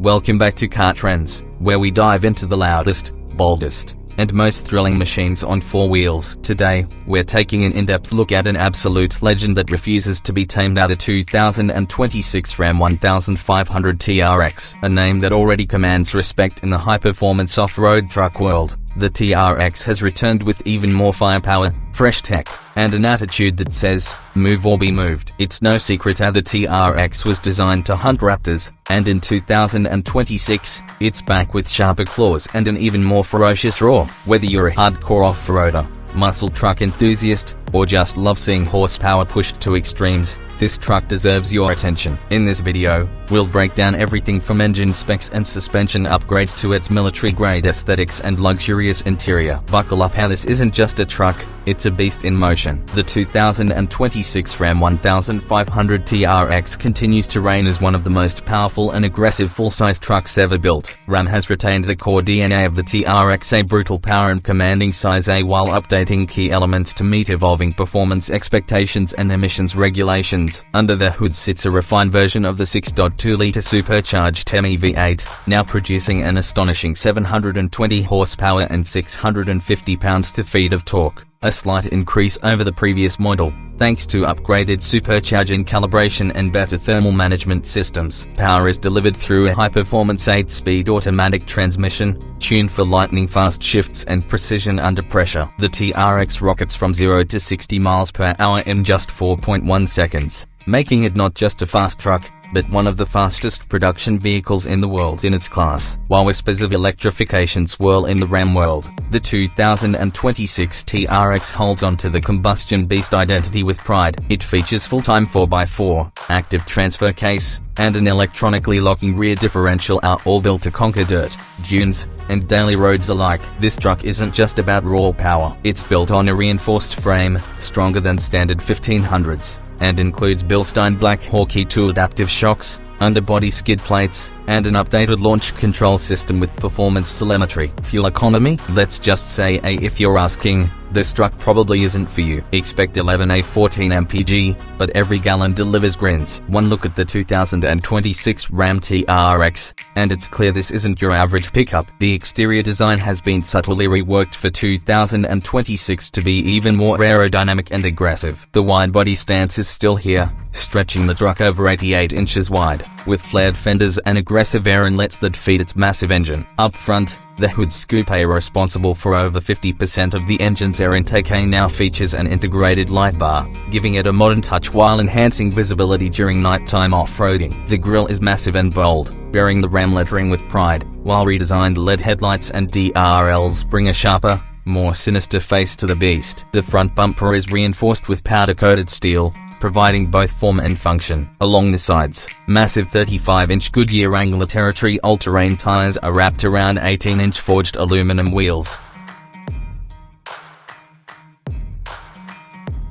Welcome back to Car Trends, where we dive into the loudest, boldest, and most thrilling machines on four wheels. Today, we're taking an in-depth look at an absolute legend that refuses to be tamed, at the 2026 Ram 1500 TRX, a name that already commands respect in the high-performance off-road truck world. The TRX has returned with even more firepower, fresh tech, and an attitude that says, move or be moved. It's no secret how the TRX was designed to hunt raptors, and in 2026, it's back with sharper claws and an even more ferocious roar. Whether you're a hardcore off-roader, muscle truck enthusiast, or just love seeing horsepower pushed to extremes, this truck deserves your attention. In this video, we'll break down everything from engine specs and suspension upgrades to its military-grade aesthetics and luxurious interior. Buckle up, how this isn't just a truck, it's a beast in motion. The 2026 Ram 1500 TRX continues to reign as one of the most powerful and aggressive full-size trucks ever built. Ram has retained the core DNA of the TRX, a brutal power and commanding size, while updating key elements to meet evolving performance expectations and emissions regulations. Under the hood sits a refined version of the 6.2-liter supercharged Hemi V8, now producing an astonishing 720 horsepower and 650 pounds-to-feet of torque, a slight increase over the previous model, thanks to upgraded supercharging calibration and better thermal management systems. Power is delivered through a high-performance 8-speed automatic transmission, tuned for lightning-fast shifts and precision under pressure. The TRX rockets from 0 to 60 miles per hour in just 4.1 seconds, making it not just a fast truck, but one of the fastest production vehicles in the world in its class. While whispers of electrification swirl in the Ram world, the 2026 TRX holds on to the combustion beast identity with pride. It features full-time 4x4, active transfer case, and an electronically locking rear differential, are all built to conquer dirt, dunes, and daily roads alike. This truck isn't just about raw power. It's built on a reinforced frame, stronger than standard 1500s, and includes Bilstein Black Hawkeye 2 adaptive shocks, underbody skid plates, and an updated launch control system with performance telemetry. Fuel economy? Let's just say if you're asking, this truck probably isn't for you. Expect 11 mpg, but every gallon delivers grins. One look at the 2026 Ram TRX, and it's clear this isn't your average pickup. The exterior design has been subtly reworked for 2026 to be even more aerodynamic and aggressive. The wide body stance is still here, stretching the truck over 88 inches wide, with flared fenders and aggressive air inlets that feed its massive engine. Up front, the hood scoop are responsible for over 50% of the engine's air intake, now features an integrated light bar, giving it a modern touch while enhancing visibility during nighttime off-roading. The grille is massive and bold, bearing the Ram lettering with pride, while redesigned LED headlights and DRLs bring a sharper, more sinister face to the beast. The front bumper is reinforced with powder-coated steel, providing both form and function. Along the sides, massive 35-inch Goodyear Wrangler Territory all-terrain tires are wrapped around 18-inch forged aluminum wheels.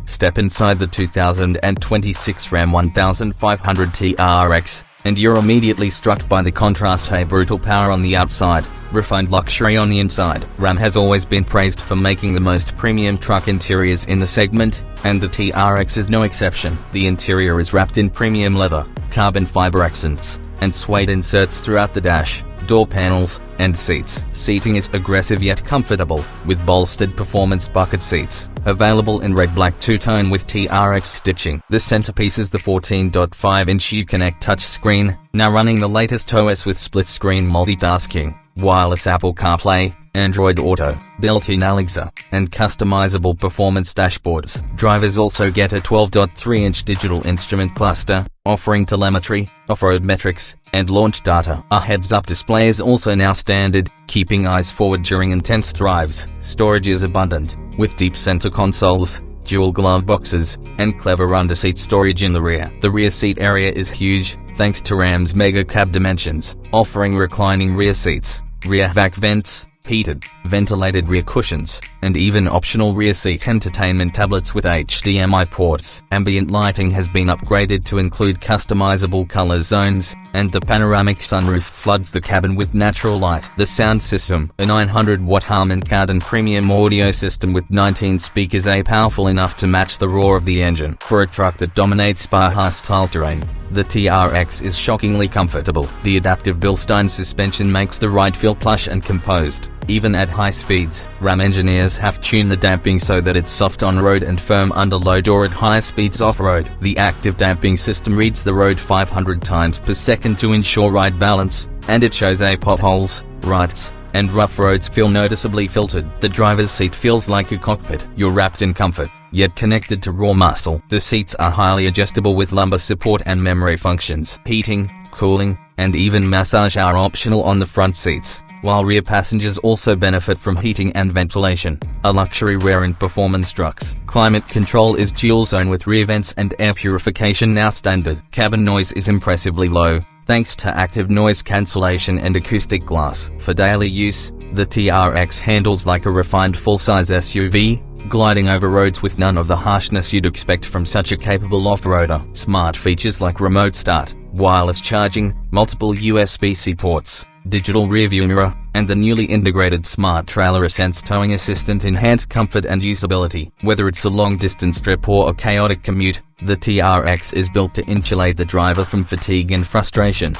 Step inside the 2026 Ram 1500 TRX, and you're immediately struck by the contrast. Brutal power on the outside, refined luxury on the inside. Ram has always been praised for making the most premium truck interiors in the segment, and the TRX is no exception. The interior is wrapped in premium leather, carbon fiber accents, and suede inserts throughout the dash, door panels, and seats. Seating is aggressive yet comfortable, with bolstered performance bucket seats, available in red-black two-tone with TRX stitching. The centerpiece is the 14.5-inch Uconnect touchscreen, now running the latest OS with split-screen multitasking, wireless Apple CarPlay, Android Auto, built-in Alexa, and customizable performance dashboards. Drivers also get a 12.3-inch digital instrument cluster, offering telemetry, off-road metrics, and launch data. A heads-up display is also now standard, keeping eyes forward during intense drives. Storage is abundant, with deep center consoles, dual glove boxes, and clever underseat storage in the rear. The rear seat area is huge, thanks to Ram's mega cab dimensions, offering reclining rear seats, rear vac vents, heated, ventilated rear cushions, and even optional rear seat entertainment tablets with HDMI ports. Ambient lighting has been upgraded to include customizable color zones, and the panoramic sunroof floods the cabin with natural light. The sound system, a 900-watt Harman Kardon premium audio system with 19 speakers, powerful enough to match the roar of the engine. For a truck that dominates Baja-style terrain, the TRX is shockingly comfortable. The adaptive Bilstein suspension makes the ride feel plush and composed, even at high speeds. Ram engineers have tuned the damping so that it's soft on road and firm under load or at higher speeds off-road. The active damping system reads the road 500 times per second to ensure ride balance, and it shows potholes, ruts, and rough roads feel noticeably filtered. The driver's seat feels like a cockpit. You're wrapped in comfort, yet connected to raw muscle. The seats are highly adjustable with lumbar support and memory functions. Heating, cooling, and even massage are optional on the front seats, while rear passengers also benefit from heating and ventilation, a luxury rare in performance trucks. Climate control is dual zone with rear vents and air purification now standard. Cabin noise is impressively low, thanks to active noise cancellation and acoustic glass. For daily use, the TRX handles like a refined full-size SUV, gliding over roads with none of the harshness you'd expect from such a capable off-roader. Smart features like remote start, wireless charging, multiple USB-C ports, digital rearview mirror, and the newly integrated Smart Trailer Ascents towing assistant enhance comfort and usability. Whether it's a long-distance trip or a chaotic commute, the TRX is built to insulate the driver from fatigue and frustration.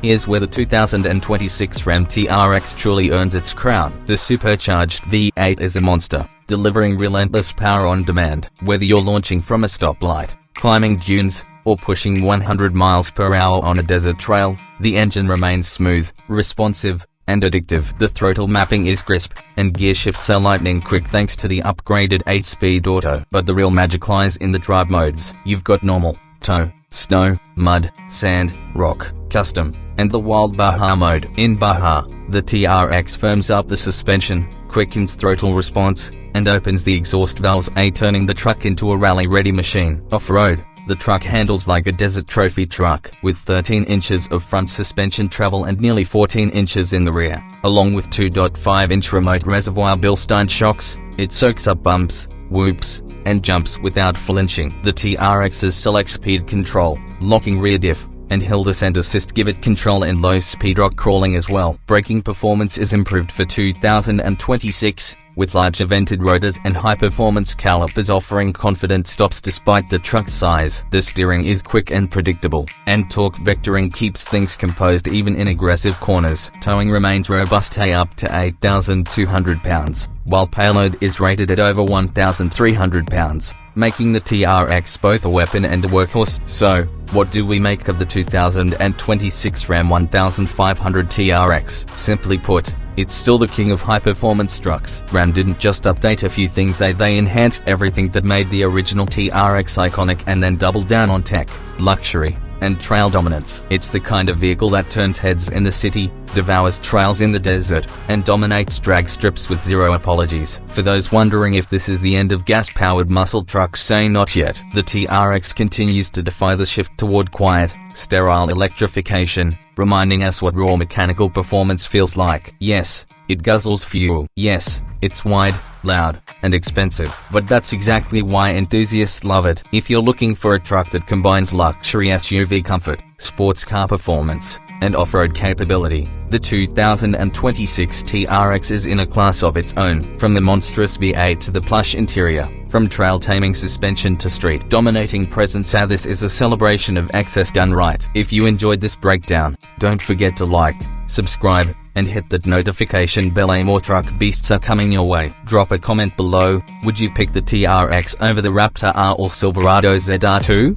Here's where the 2026 Ram TRX truly earns its crown. The supercharged V8 is a monster, delivering relentless power on demand. Whether you're launching from a stoplight, climbing dunes, or pushing 100 miles per hour on a desert trail, the engine remains smooth, responsive, and addictive. The throttle mapping is crisp, and gear shifts are lightning quick thanks to the upgraded 8-speed auto. But the real magic lies in the drive modes. You've got normal, tow, snow, mud, sand, rock, custom, and the wild Baja mode. In Baja, the TRX firms up the suspension, quickens throttle response, and opens the exhaust valves, turning the truck into a rally-ready machine. Off-road, the truck handles like a desert trophy truck, with 13 inches of front suspension travel and nearly 14 inches in the rear. Along with 2.5-inch remote reservoir Bilstein shocks, it soaks up bumps, whoops, and jumps without flinching. The TRX's select speed control, locking rear diff, and hill descent assist give it control in low-speed rock crawling as well. Braking performance is improved for 2026, with larger vented rotors and high-performance calipers offering confident stops despite the truck's size. The steering is quick and predictable, and torque vectoring keeps things composed even in aggressive corners. Towing remains robust up to 8,200 pounds, while payload is rated at over 1,300 pounds, making the TRX both a weapon and a workhorse. So, what do we make of the 2026 Ram 1500 TRX? Simply put, it's still the king of high-performance trucks. Ram didn't just update a few things, they enhanced everything that made the original TRX iconic and then doubled down on tech, luxury, and trail dominance. It's the kind of vehicle that turns heads in the city, devours trails in the desert, and dominates drag strips with zero apologies. For those wondering if this is the end of gas-powered muscle trucks, say not yet. The TRX continues to defy the shift toward quiet, sterile electrification, reminding us what raw mechanical performance feels like. Yes, it guzzles fuel. Yes, it's wide, loud, and expensive. But that's exactly why enthusiasts love it. If you're looking for a truck that combines luxury SUV comfort, sports car performance, and off-road capability, the 2026 TRX is in a class of its own. From the monstrous V8 to the plush interior, from trail-taming suspension to street-dominating presence, this is a celebration of access done right. If you enjoyed this breakdown, don't forget to like, subscribe, and hit that notification bell. More truck beasts are coming your way. Drop a comment below. Would you pick the TRX over the Raptor R or Silverado ZR2?